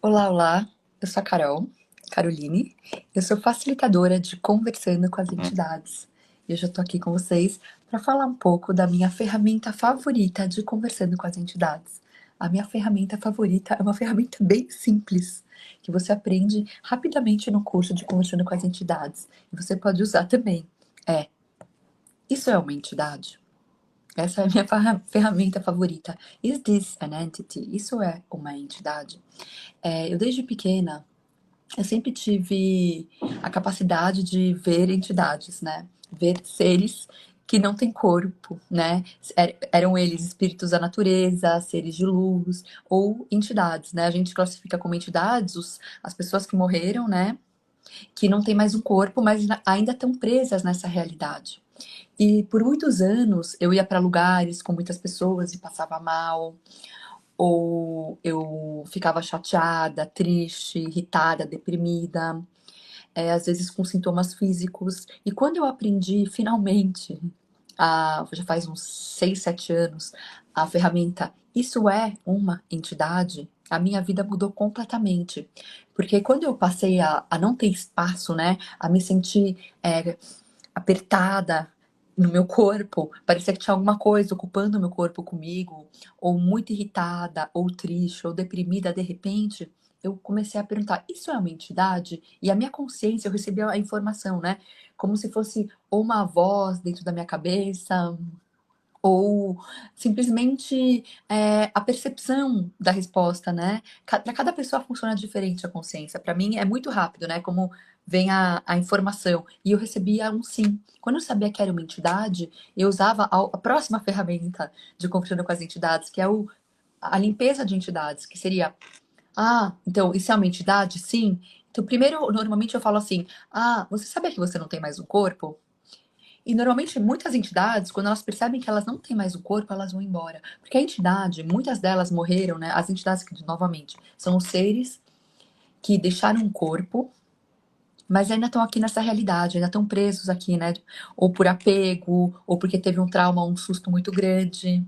Olá, olá. Eu sou a Carol, Caroline. Eu sou facilitadora de Conversando com as Entidades. E hoje eu tô aqui com vocês para falar um pouco da minha ferramenta favorita de Conversando com as Entidades. A minha ferramenta favorita é uma ferramenta bem simples, que você aprende rapidamente no curso de Conversando com as Entidades. E você pode usar também. É, isso é uma entidade? Essa é a minha ferramenta favorita. Is this an entity? Isso é uma entidade? Eu desde pequena eu sempre tive a capacidade de ver entidades, né? Ver seres que não têm corpo, né? Eram eles espíritos da natureza, seres de luz ou entidades, né? A gente classifica como entidades as pessoas que morreram, né? Que não têm mais um corpo, mas ainda estão presas nessa realidade. E por muitos anos eu ia para lugares com muitas pessoas e passava mal, ou eu ficava chateada, triste, irritada, deprimida, às vezes com sintomas físicos. E quando eu aprendi, finalmente, já faz uns 6, 7 anos, a ferramenta Isso é uma entidade, a minha vida mudou completamente. Porque quando eu passei a não ter espaço, né, a me sentir apertada no meu corpo, parecia que tinha alguma coisa ocupando o meu corpo comigo, ou muito irritada, ou triste, ou deprimida de repente, eu comecei a perguntar: isso é uma entidade? E a minha consciência, eu recebia a informação, né? Como se fosse ou uma voz dentro da minha cabeça, ou simplesmente a percepção da resposta, né? Para cada pessoa funciona diferente a consciência. Para mim é muito rápido, né? Como vem a informação. E eu recebia um sim. Quando eu sabia que era uma entidade, eu usava a próxima ferramenta de conversando com as entidades, que é a limpeza de entidades, que seria: então, isso é uma entidade? Sim. Então, primeiro, normalmente eu falo assim: você sabia que você não tem mais um corpo? E normalmente muitas entidades, quando elas percebem que elas não têm mais o corpo, elas vão embora. Porque a entidade, muitas delas morreram, né? As entidades que, novamente, são os seres que deixaram um corpo, mas ainda estão aqui nessa realidade, ainda estão presos aqui, né? Ou por apego, ou porque teve um trauma, um susto muito grande,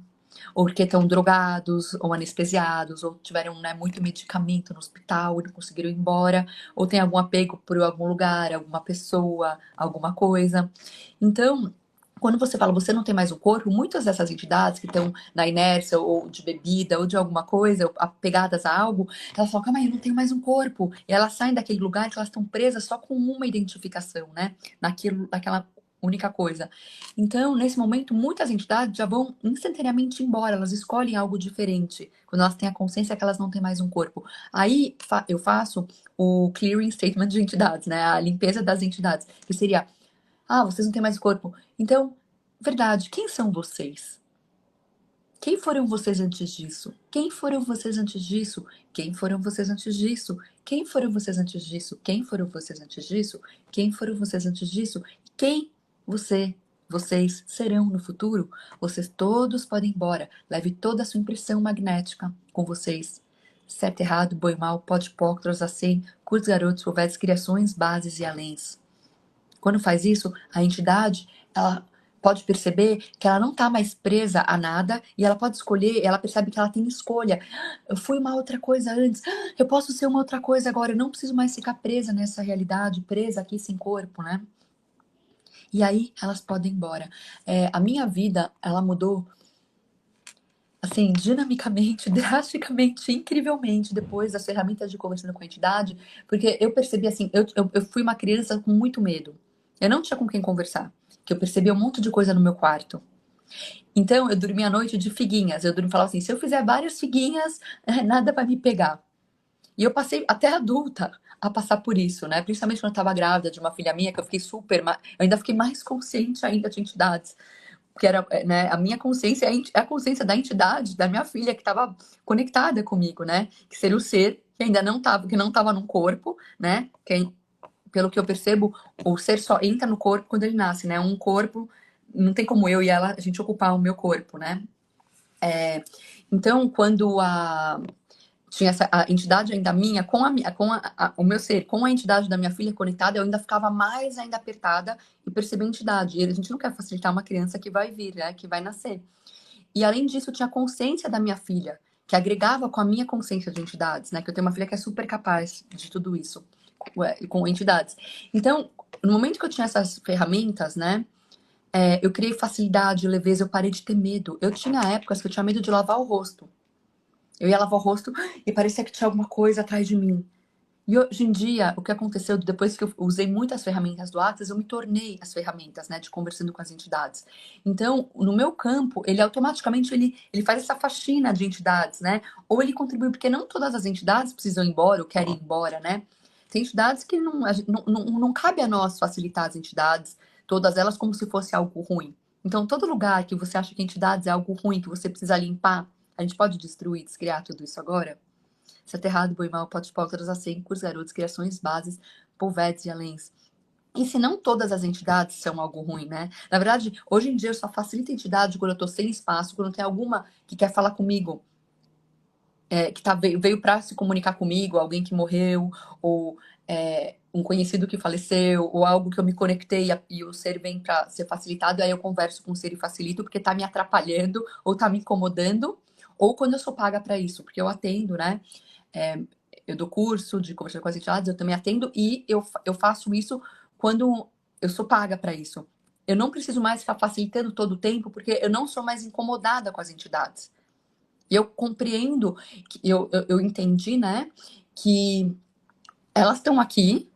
ou porque estão drogados, ou anestesiados, ou tiveram, né, muito medicamento no hospital e não conseguiram ir embora, ou tem algum apego por algum lugar, alguma pessoa, alguma coisa. Então, quando você fala você não tem mais o corpo, muitas dessas entidades que estão na inércia, ou de bebida, ou de alguma coisa, ou apegadas a algo, elas falam: calma aí, eu não tenho mais um corpo. E elas saem daquele lugar que elas estão presas só com uma identificação, né? Naquela única coisa. Então, nesse momento, muitas entidades já vão instantaneamente embora, elas escolhem algo diferente, quando elas têm a consciência que elas não têm mais um corpo. Aí eu faço o clearing statement de entidades, né? A limpeza das entidades, que seria: vocês não têm mais corpo. Então, verdade, quem são vocês? Quem foram vocês antes disso? Quem foram vocês antes disso? Quem foram vocês antes disso? Quem foram vocês antes disso? Quem foram vocês antes disso? Quem foram vocês antes disso? Quem vocês serão no futuro? Vocês todos podem ir embora. Leve toda a sua impressão magnética com vocês. Certo, errado, boi mal, pode poc, assim, curtos garotos, provedes, criações, bases e aléns. Quando faz isso, a entidade, ela pode perceber que ela não está mais presa a nada e ela pode escolher, ela percebe que ela tem escolha. Eu fui uma outra coisa antes, eu posso ser uma outra coisa agora, eu não preciso mais ficar presa nessa realidade, presa aqui sem corpo, né? E aí elas podem ir embora. A minha vida, ela mudou assim, dinamicamente, drasticamente, incrivelmente, depois das ferramentas de conversando com a entidade, porque eu percebi assim, eu fui uma criança com muito medo. Eu não tinha com quem conversar, que eu percebia um monte de coisa no meu quarto. Então, eu dormia à noite de figuinhas. Eu falava assim: se eu fizer várias figuinhas, nada vai me pegar. E eu passei até adulta a passar por isso, né? Principalmente quando eu estava grávida de uma filha minha, que eu fiquei super. Eu ainda fiquei mais consciente ainda de entidades, que era, né, a minha consciência é a consciência da entidade da minha filha que estava conectada comigo, né? Que seria o ser que ainda não estava, que não estava no corpo, né? Pelo que eu percebo, o ser só entra no corpo quando ele nasce, né? Um corpo, não tem como eu e ela a gente ocupar o meu corpo, né? Então, quando tinha a entidade ainda minha, o meu ser, com a entidade da minha filha conectada, eu ainda ficava mais ainda apertada e percebia a entidade. E a gente não quer facilitar uma criança que vai vir, né? Que vai nascer. E além disso, eu tinha consciência da minha filha, que agregava com a minha consciência de entidades, né? Que eu tenho uma filha que é super capaz de tudo isso, com entidades. Então, no momento que eu tinha essas ferramentas, né? Eu criei facilidade, leveza, eu parei de ter medo. Eu tinha épocas que eu tinha medo de lavar o rosto. Eu ia lavar o rosto e parecia que tinha alguma coisa atrás de mim. E hoje em dia, o que aconteceu, depois que eu usei muitas ferramentas do Access, eu me tornei as ferramentas, né, de conversando com as entidades. Então, no meu campo, ele automaticamente, ele faz essa faxina de entidades, né? Ou ele contribui, porque não todas as entidades precisam ir embora ou querem ir embora, né? Tem entidades que não cabe a nós facilitar as entidades, todas elas como se fosse algo ruim. Então, todo lugar que você acha que entidades é algo ruim, que você precisa limpar, a gente pode destruir, descriar tudo isso agora? Se aterrado, boi mal, potes pólvoras, acênicos, garotos, criações, bases, polvedes e aléns. E se não todas as entidades são algo ruim, né? Na verdade, hoje em dia eu só facilito a entidade quando eu tô sem espaço, quando tem alguma que quer falar comigo, veio para se comunicar comigo, alguém que morreu, ou um conhecido que faleceu, ou algo que eu me conectei e o ser vem para ser facilitado, aí eu converso com o ser e facilito porque tá me atrapalhando, ou tá me incomodando, ou quando eu sou paga para isso, porque eu atendo, né? Eu dou curso de conversar com as entidades, eu também atendo e eu faço isso quando eu sou paga para isso. Eu não preciso mais ficar facilitando todo o tempo, porque eu não sou mais incomodada com as entidades. E eu compreendo, eu entendi, né, que elas estão aqui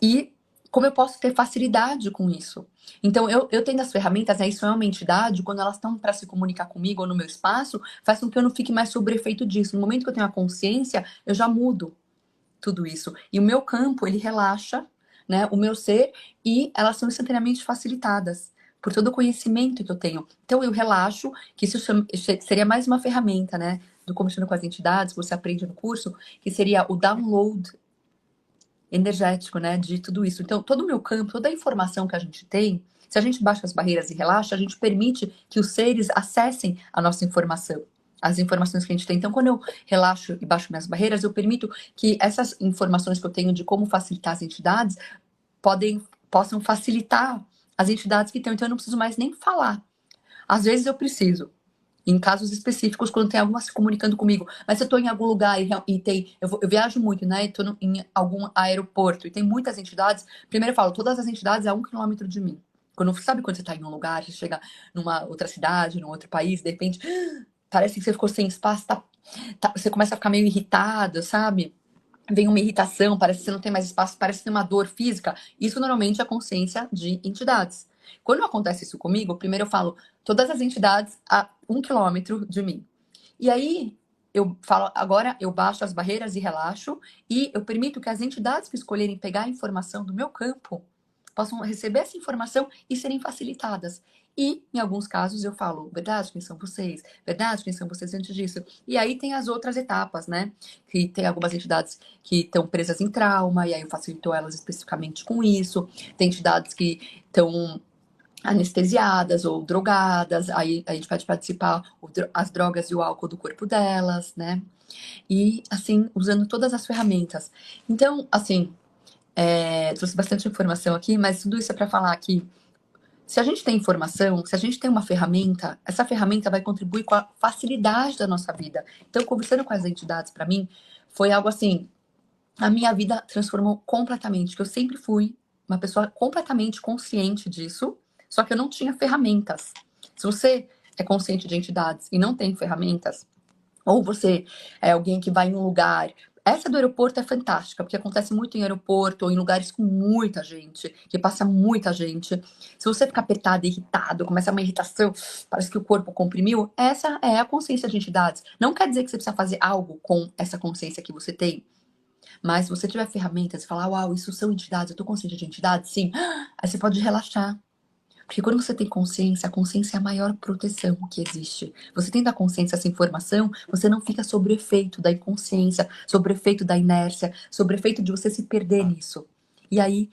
e como eu posso ter facilidade com isso. Então, eu tendo as ferramentas, né, isso é uma entidade, quando elas estão para se comunicar comigo ou no meu espaço, faz com que eu não fique mais sob efeito disso. No momento que eu tenho a consciência, eu já mudo tudo isso. E o meu campo, ele relaxa, né, o meu ser, e elas são instantaneamente facilitadas por todo o conhecimento que eu tenho. Então, eu relaxo, que isso seria mais uma ferramenta, né, do Conversando com as Entidades, que você aprende no curso, que seria o download energético, né, de tudo isso. Então, todo o meu campo, toda a informação que a gente tem, se a gente baixa as barreiras e relaxa, a gente permite que os seres acessem a nossa informação, as informações que a gente tem. Então, quando eu relaxo e baixo minhas barreiras, eu permito que essas informações que eu tenho de como facilitar as entidades possam facilitar as entidades que estão. Então, eu não preciso mais nem falar. Às vezes eu preciso, em casos específicos, quando tem alguma se comunicando comigo. Mas se eu tô em algum lugar e tem. Eu viajo muito, né? E tô em algum aeroporto e tem muitas entidades. Primeiro eu falo, todas as entidades a 1 quilômetro de mim. Sabe quando você tá em um lugar, você chega numa outra cidade, num outro país, de repente, parece que você ficou sem espaço, você começa a ficar meio irritado, sabe? Vem uma irritação, parece que você não tem mais espaço, parece ter uma dor física. Isso normalmente é a consciência de entidades. Quando acontece isso comigo, primeiro eu falo todas as entidades a 1 quilômetro de mim. E aí eu falo, agora eu baixo as barreiras e relaxo, e eu permito que as entidades que escolherem pegar a informação do meu campo possam receber essa informação e serem facilitadas. E, em alguns casos, eu falo, verdade, quem são vocês? Verdade, quem são vocês antes disso? E aí tem as outras etapas, né? Que tem algumas entidades que estão presas em trauma, e aí eu facilito elas especificamente com isso. Tem entidades que estão anestesiadas ou drogadas, aí a gente pode participar as drogas e o álcool do corpo delas, né? E, assim, usando todas as ferramentas. Então, assim, trouxe bastante informação aqui, mas tudo isso é para falar que se a gente tem informação, se a gente tem uma ferramenta, essa ferramenta vai contribuir com a facilidade da nossa vida. Então, conversando com as entidades, para mim, foi algo assim, a minha vida transformou completamente, que eu sempre fui uma pessoa completamente consciente disso, só que eu não tinha ferramentas. Se você é consciente de entidades e não tem ferramentas, ou você é alguém que vai em um lugar. Essa do aeroporto é fantástica, porque acontece muito em aeroporto ou em lugares com muita gente, que passa muita gente. Se você ficar apertado, irritado, começa uma irritação, parece que o corpo comprimiu, essa é a consciência de entidades. Não quer dizer que você precisa fazer algo com essa consciência que você tem, mas se você tiver ferramentas e falar, uau, isso são entidades, eu tô consciente de entidades, sim, aí você pode relaxar. Porque quando você tem consciência, a consciência é a maior proteção que existe. Você tendo a consciência, essa informação, você não fica sob efeito da inconsciência, sob efeito da inércia, sob efeito de você se perder nisso. E aí,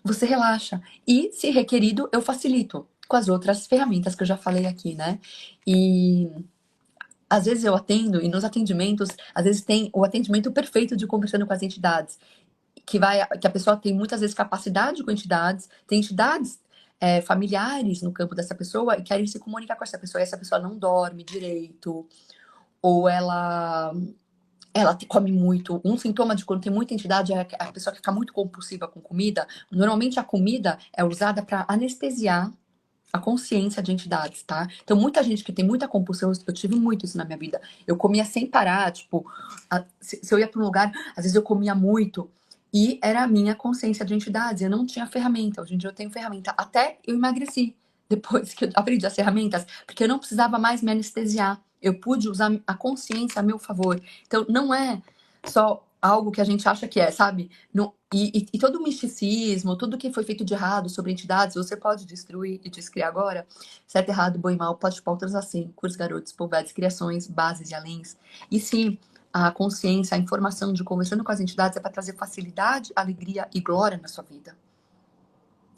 você relaxa. E, se requerido, eu facilito com as outras ferramentas que eu já falei aqui, né? E às vezes eu atendo, e nos atendimentos, às vezes tem o atendimento perfeito de conversando com as entidades, que a pessoa tem muitas vezes capacidade com entidades, tem entidades familiares no campo dessa pessoa e querem se comunicar com essa pessoa, e essa pessoa não dorme direito, ou ela come muito. Um sintoma de quando tem muita entidade é a pessoa que fica muito compulsiva com comida. Normalmente a comida é usada para anestesiar a consciência de entidades, tá? Então, muita gente que tem muita compulsão, eu tive muito isso na minha vida. Eu comia sem parar, tipo, se eu ia para um lugar, às vezes eu comia muito, e era a minha consciência de entidades, eu não tinha ferramenta. Hoje em dia eu tenho ferramenta. Até eu emagreci, depois que eu aprendi as ferramentas, porque eu não precisava mais me anestesiar. Eu pude usar a consciência a meu favor. Então, não é só algo que a gente acha que é, sabe? E todo o misticismo, tudo que foi feito de errado sobre entidades, você pode destruir e descriar agora. Certo, errado, bom e mal, pode pautas assim, cursos, garotos, povoados, criações, bases e alens. E sim, a consciência, a informação de conversando com as entidades é para trazer facilidade, alegria e glória na sua vida.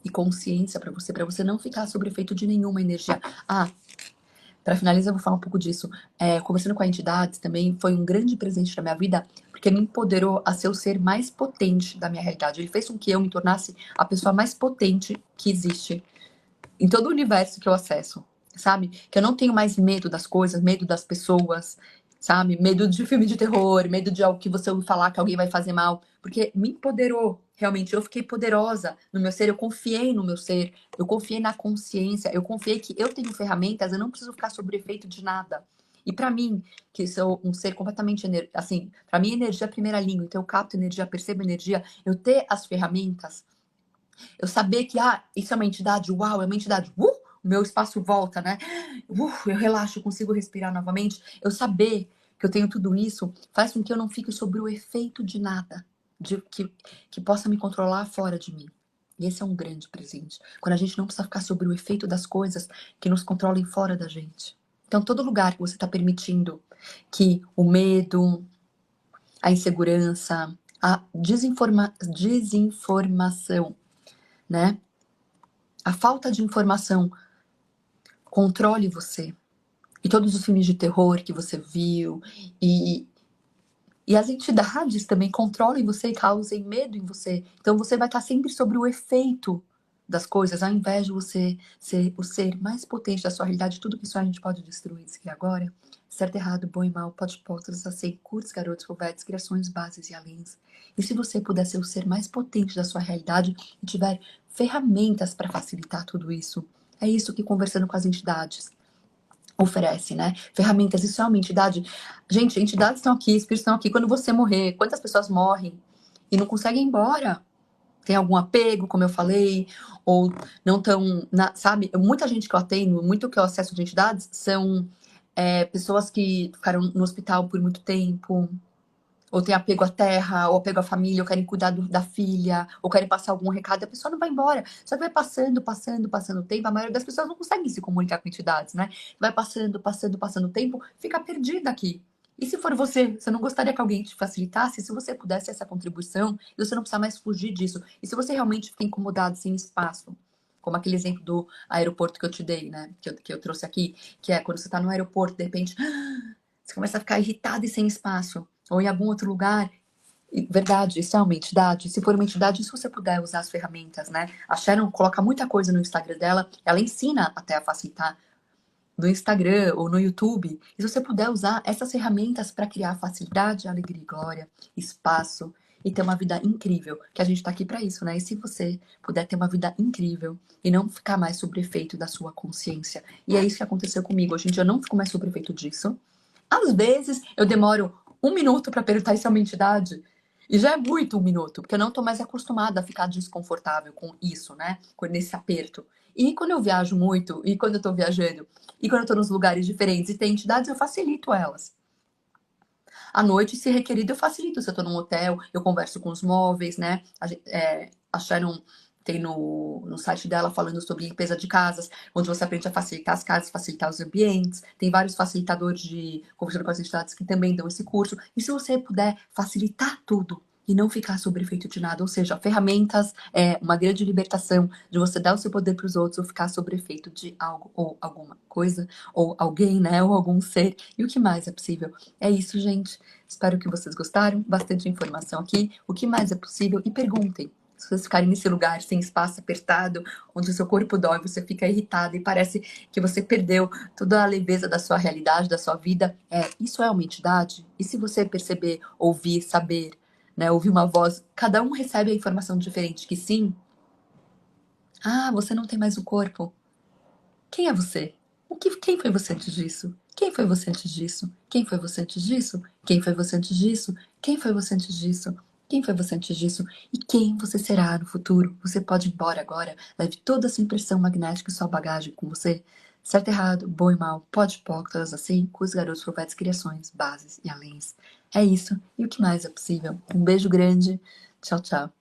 E consciência para você não ficar sob efeito de nenhuma energia. Para finalizar, eu vou falar um pouco disso. Conversando com a entidade também foi um grande presente na minha vida, porque me empoderou a ser o ser mais potente da minha realidade. Ele fez com que eu me tornasse a pessoa mais potente que existe em todo o universo que eu acesso, sabe? Que eu não tenho mais medo das coisas, medo das pessoas, sabe? Medo de filme de terror, medo de algo que você ouve falar que alguém vai fazer mal, porque me empoderou, realmente. Eu fiquei poderosa no meu ser, eu confiei no meu ser, eu confiei na consciência, eu confiei que eu tenho ferramentas, eu não preciso ficar sob efeito de nada. E para mim, que sou um ser completamente, assim, para mim energia é a primeira língua, então eu capto energia, percebo energia, eu ter as ferramentas, eu saber que, isso é uma entidade, uau, é uma entidade, o meu espaço volta, né? Eu relaxo, consigo respirar novamente. Eu saber que eu tenho tudo isso faz com que eu não fique sob o efeito de nada, que possa me controlar fora de mim. E esse é um grande presente. Quando a gente não precisa ficar sob o efeito das coisas que nos controlem fora da gente. Então, todo lugar que você está permitindo que o medo, a insegurança, a desinformação, né? A falta de informação controle você. E todos os filmes de terror que você viu, e as entidades também controlem você e causem medo em você. Então você vai estar sempre sobre o efeito das coisas, ao invés de você ser o ser mais potente da sua realidade. Tudo que isso a gente pode destruir, diz que agora, certo, errado, bom e mal, pode todos assim, curtos, garotos, povetes, criações, bases e alens. E se você puder ser o ser mais potente da sua realidade e tiver ferramentas para facilitar tudo isso, é isso que conversando com as entidades oferece, né? Ferramentas, isso é uma entidade. Gente, entidades estão aqui, espíritos estão aqui. Quando você morrer, quantas pessoas morrem e não conseguem ir embora? Tem algum apego, como eu falei, ou não tão, sabe? Muita gente que eu atendo, muito que eu acesso de entidades, são pessoas que ficaram no hospital por muito tempo, ou tem apego à terra, ou apego à família, ou querem cuidar da filha, ou querem passar algum recado, e a pessoa não vai embora. Só que vai passando o tempo, a maioria das pessoas não consegue se comunicar com entidades, né? Vai passando o tempo, fica perdida aqui. E se for você não gostaria que alguém te facilitasse? Se você pudesse essa contribuição, e você não precisar mais fugir disso. E se você realmente fica incomodado, sem espaço, como aquele exemplo do aeroporto que eu te dei, né? Que eu trouxe aqui, que é quando você tá no aeroporto, de repente, você começa a ficar irritado e sem espaço. Ou em algum outro lugar. Verdade, isso é uma entidade. Se for uma entidade, se você puder usar as ferramentas, né? A Sharon coloca muita coisa no Instagram dela, ela ensina até a facilitar no Instagram ou no YouTube. E se você puder usar essas ferramentas para criar facilidade, alegria e glória, espaço e ter uma vida incrível, que a gente tá aqui para isso, né? E se você puder ter uma vida incrível e não ficar mais sob efeito da sua consciência. E é isso que aconteceu comigo. Hoje em dia eu não fico mais sob efeito disso. Às vezes eu demoro 1 minuto para perguntar se é uma entidade. E já é muito 1 minuto, porque eu não tô mais acostumada a ficar desconfortável com isso, né? Com esse aperto. E quando eu viajo muito, e quando eu tô viajando, e quando eu tô nos lugares diferentes e tem entidades, eu facilito elas. À noite, se requerido, eu facilito. Se eu tô num hotel, eu converso com os móveis, né? A Sharon tem no site dela falando sobre limpeza de casas, onde você aprende a facilitar as casas, facilitar os ambientes. Tem vários facilitadores de conversando com as entidades que também dão esse curso. E se você puder facilitar tudo e não ficar sob efeito de nada, ou seja, ferramentas é uma grande libertação de você dar o seu poder para os outros ou ficar sob efeito de algo ou alguma coisa ou alguém, né, ou algum ser. E o que mais é possível? É isso, gente. Espero que vocês gostaram. Bastante informação aqui. O que mais é possível? E perguntem. Se vocês ficarem nesse lugar sem espaço, apertado, onde o seu corpo dói, você fica irritado e parece que você perdeu toda a leveza da sua realidade, da sua vida, isso é uma entidade? E se você perceber, ouvir, saber, né, ouvir uma voz, cada um recebe a informação diferente, que sim, você não tem mais o corpo. Quem é você? Quem foi você antes disso? Quem foi você antes disso? Quem foi você antes disso? Quem foi você antes disso? Quem foi você antes disso? Quem foi você antes disso? E quem você será no futuro? Você pode ir embora agora. Leve toda a sua impressão magnética e sua bagagem com você. Certo, errado, bom e mal, pode, pode, todas assim, com os garotos, profetas, criações, bases e aléns. É isso. E o que mais é possível? Um beijo grande. Tchau, tchau.